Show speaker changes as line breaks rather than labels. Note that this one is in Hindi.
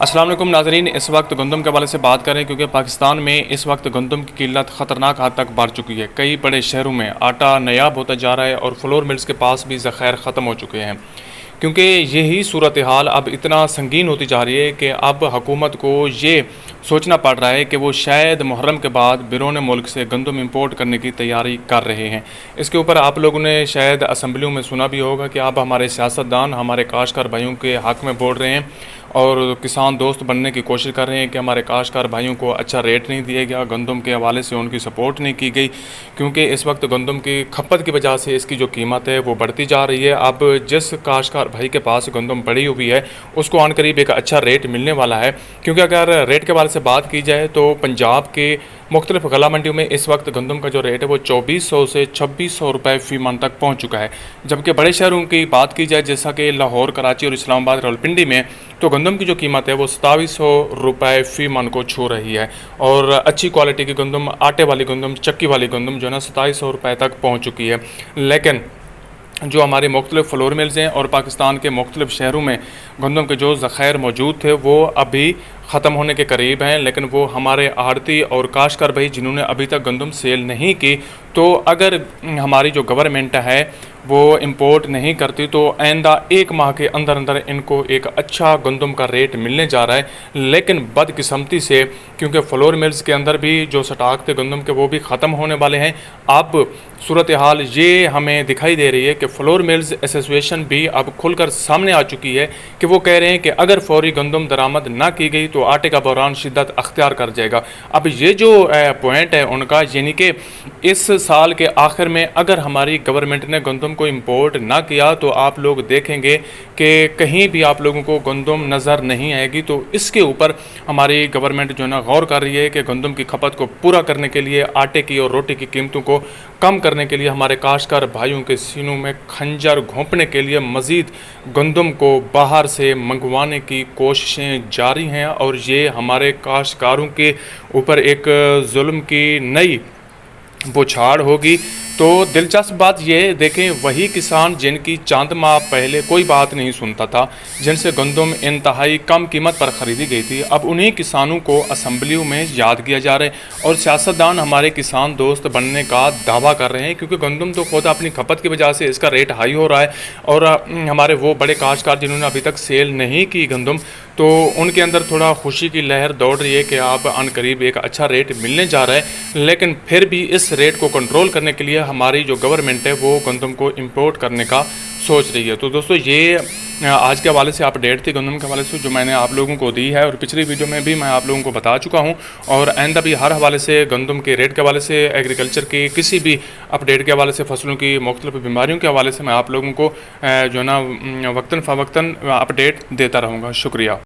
अस्सलाम वालेकुम नाज़रीन, इस वक्त गंदम के हवाले से बात करें क्योंकि पाकिस्तान में इस वक्त गंदम की किल्लत ख़तरनाक हद तक बढ़ चुकी है। कई बड़े शहरों में आटा नायाब होता जा रहा है और फ्लोर मिल्स के पास भी ज़ख़ायर ख़त्म हो चुके हैं। क्योंकि यही सूरत हाल अब इतना संगीन होती जा रही है कि अब हुकूमत को ये सोचना पड़ रहा है कि वो शायद मुहर्रम के बाद बैरून मुल्क से गंदम इंपोर्ट करने की तैयारी कर रहे हैं। इसके ऊपर आप लोगों ने शायद असम्बलियों में सुना भी होगा कि अब हमारे सियासतदान हमारे काश्तकार भाइयों के हक़ में बोल रहे हैं और किसान दोस्त बनने की कोशिश कर रहे हैं कि हमारे काश्तकार भाइयों को अच्छा रेट नहीं दिया गया, गंदम के हवाले से उनकी सपोर्ट नहीं की गई, क्योंकि इस वक्त गंदम की खपत की वजह से इसकी जो कीमत है वो बढ़ती जा रही है। अब जिस काश्तकार भाई के पास गंदम पड़ी हुई है उसको आन करीब एक अच्छा रेट मिलने वाला है, क्योंकि अगर रेट के हवाले से बात की जाए तो पंजाब के मुख्तलिफ गला मंडियों में इस वक्त गंदम का जो रेट है वो 2400 से 2600 रुपये फ़ी मन तक पहुँच चुका है। जबकि बड़े शहरों की बात की जाए जैसा कि लाहौर, कराची और इस्लामाबाद, रावलपिंडी में तो गंदम की जो कीमत है वो 2700 रुपये फ़ी मन को छू रही है और अच्छी क्वालिटी की गंदम, आटे वाली गंदम, चक्की वाली गंदम जो है ना 2700 रुपये तक पहुँच चुकी है। लेकिन जो हमारे मुख्तलिफ फ्लोर मिल्स हैं और पाकिस्तान के मुख्तलिफ शहरों में गंदम के जो ज़ख़ायर मौजूद थे वो अभी ख़त्म होने के करीब हैं, लेकिन वो हमारे आढ़ती और काश्तकार भाई जिन्होंने अभी तक गंदम सेल नहीं की, तो अगर हमारी जो गवर्नमेंट है वो इंपोर्ट नहीं करती तो आइंदा एक माह के अंदर अंदर इनको एक अच्छा गंदम का रेट मिलने जा रहा है। लेकिन बदकिस्मती से क्योंकि फ्लोर मिल्स के अंदर भी जो स्टॉक थे गंदम के वो भी ख़त्म होने वाले हैं। अब सूरत हाल ये हमें दिखाई दे रही है कि फ्लोर मिल्स एसोसिएशन भी अब खुलकर सामने आ चुकी है कि वो कह रहे हैं कि अगर फौरी गंदम दरामद ना की गई तो आटे का बहरान शिद्दत अख्तियार कर जाएगा। अब ये जो पॉइंट है उनका, यानी कि इस साल के आखिर में अगर हमारी गवर्नमेंट ने गंदम को इंपोर्ट ना किया तो आप लोग देखेंगे कि कहीं भी आप लोगों को गंदम नज़र नहीं आएगी। तो इसके ऊपर हमारी गवर्नमेंट जो है ना गौर कर रही है कि गंदम की खपत को पूरा करने के लिए, आटे की और रोटी की कीमतों को कम करने के लिए, हमारे काश्तकार भाइयों के सीनों में खंजर घोंपने के लिए मज़ीद गंदम को बाहर से मंगवाने की कोशिशें जारी हैं और ये हमारे काश्तकारों के ऊपर एक जुल्म की नई बौछार होगी। तो दिलचस्प बात यह देखें, वही किसान जिनकी चंद माह पहले कोई बात नहीं सुनता था, जिनसे गंदम इंतहाई कम कीमत पर ख़रीदी गई थी, अब उन्हीं किसानों को असम्बलियों में याद किया जा रहा है और सियासतदान हमारे किसान दोस्त बनने का दावा कर रहे हैं, क्योंकि गंदम तो खुद अपनी खपत की वजह से इसका रेट हाई हो रहा है। और हमारे वो बड़े काश्तकार जिन्होंने अभी तक सेल नहीं की गंदम, तो उनके अंदर थोड़ा खुशी की लहर दौड़ रही है कि अब अनकरीब एक अच्छा रेट मिलने जा रहा है। लेकिन फिर भी इस रेट को कंट्रोल करने के लिए हमारी जो गवर्नमेंट है वो गंदम को इंपोर्ट करने का सोच रही है। तो दोस्तों ये आज के हवाले से अपडेट थी गंदम के हवाले से जो मैंने आप लोगों को दी है और पिछली वीडियो में भी मैं आप लोगों को बता चुका हूं। और आइंदा भी हर हवाले से, गंदम के रेट के हवाले से, एग्रीकल्चर के किसी भी अपडेट के हवाले से, फसलों की मुख्तलिफ बीमारियों के हवाले से मैं आप लोगों को जो है ना वक्तन फ़वक्तन अपडेट देता रहूँगा। शुक्रिया।